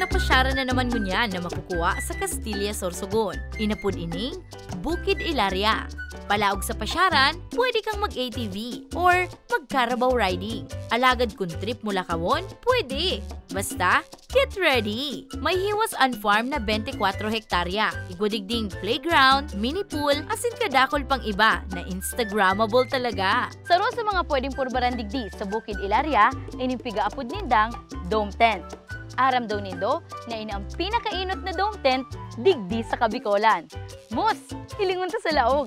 napasyara na naman ngunyan na makukuha sa Castilla, Sorsogon. Inapod ining Bukid Ilaria. Palaog sa pasyaran, pwede kang mag-ATV or mag-Carabao riding. Alagad kung trip mula kawon, pwede. Basta, get ready! May hiwas on farm na 24 hektarya. Igwadigding playground, mini pool, asin kadakol pang iba na Instagrammable talaga. Saro sa mga pwedeng purbaran digdi sa Bukid Ilaria, inimpiga apod nindang dome tent. Aram daw nindo na ini ang pinakainot na dome tent digdi sa Kabikolan. Mus, hilingon ta sa laog!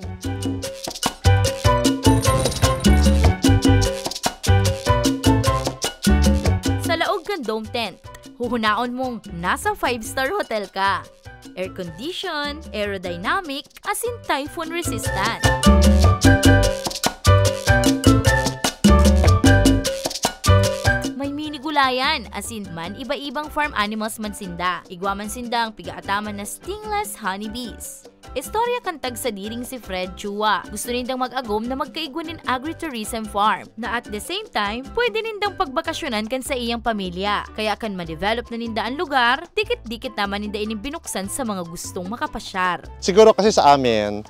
Sa laog kan dome tent, huhunaon mong nasa 5-star hotel ka. Air condition, aerodynamic, asin typhoon resistant. Gulayan, asin man iba-ibang farm animals man sinda. Igwa man sindang pigaataman na stingless honeybees. Istorya kantag sa diring si Fred Chua. Gusto nindang mag-agom na magkaigwanin agritourism farm na at the same time, pwede nindang pagbakasyonan kan sa iyang pamilya. Kaya kan ma-develop na ninda ang lugar, dikit-dikit naman ninda ining binuksan sa mga gustong makapasyar. Siguro kasi sa amin,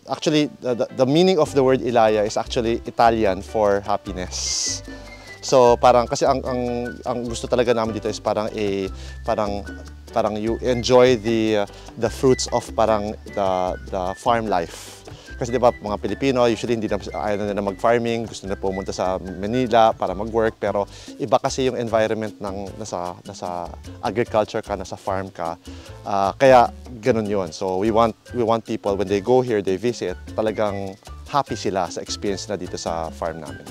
actually the meaning of the word Ilaya is actually Italian for happiness. So parang kasi ang gusto talaga namin dito is parang you enjoy the fruits of parang the farm life. Kasi 'di ba mga Pilipino usually hindi na ayaw na mag-farming, gusto na pumunta sa Manila para mag-work, pero iba kasi yung environment ng nasa agriculture ka, nasa farm ka. Kaya ganun 'yon. So we want people when they go here, they visit, talagang happy sila sa experience na dito sa farm namin.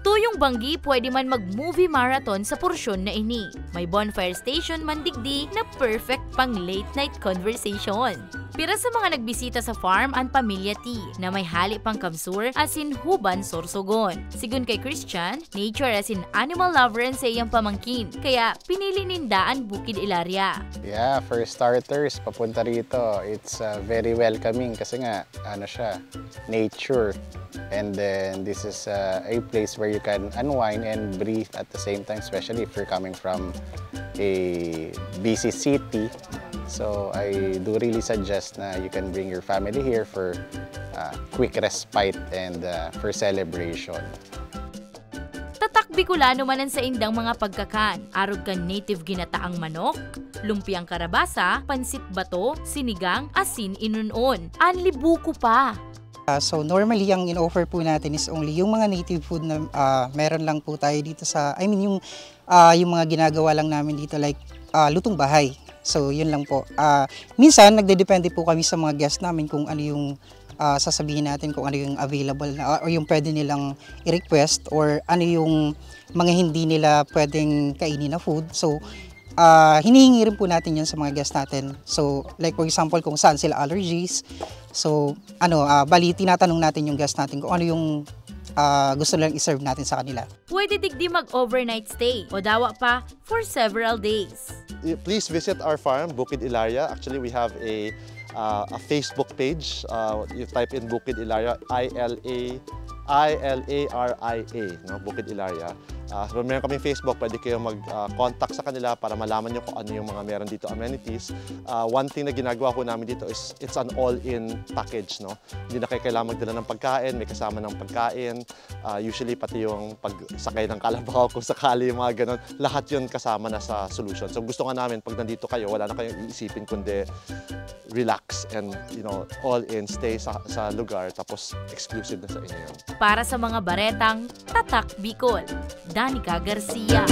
Tuyong Banggi, pwede man mag-movie marathon sa porsyon na ini. May bonfire station man digdi na perfect pang late night conversation. Pira sa mga nagbisita sa farm ang Pamilya T na may hali pang kamsur asin Huban, Sorsogon. Sigun kay Christian, nature asin animal lover sa iyang pamangkin, kaya pinili ninda ang Bukid Ilaria. Yeah, for starters, papunta rito, it's very welcoming kasi nga, nature. And then this is a place where you can unwind and breathe at the same time, especially if you're coming from a busy city. So I do really suggest na you can bring your family here for quick respite and for celebration. Tatak Bicolano manan sa indang mga pagkakan. Arog kan native ginataang manok, lumpiang karabasa, pansit bato, sinigang, asin inunon. Anli buko pa. So normally ang in-offer po natin is only yung mga native food na meron lang po tayo dito sa, yung mga ginagawa lang namin dito like lutong bahay. So yun lang po. Minsan nagdedepende po kami sa mga guests namin kung ano yung sasabihin natin, kung ano yung available na o yung pwede nilang i-request or ano yung mga hindi nila pwedeng kainin na food. So hinihingi rin po natin yan sa mga guests natin. So like for example kung saan sila allergies. So bali tinatanong natin yung guests natin kung ano yung gusto nilang i-serve natin sa kanila. Pwede digdi mag-overnight stay o dawa pa for several days. Please visit our farm, Bukid Ilaria. Actually, we have a Facebook page. You type in Bukid Ilaria, I-L-A-R-I-A, no? Bukid Ilaria. So meron kaming Facebook, pwede kayo mag-contact sa kanila para malaman nyo kung ano yung mga meron dito amenities. One thing na ginagawa ko namin dito is it's an all-in package, no? Hindi na kayo kailangan magdala ng pagkain, may kasama ng pagkain. Usually pati yung pagsakay ng kalabaw kung sakali yung mga ganun, lahat yun kasama na sa solution. So gusto nga namin pag nandito kayo, wala na kayong iisipin kundi relax and all in, stay sa lugar, tapos exclusive na sa inyo yun. Para sa mga baretang Tatak Bicol, Danica Garcia.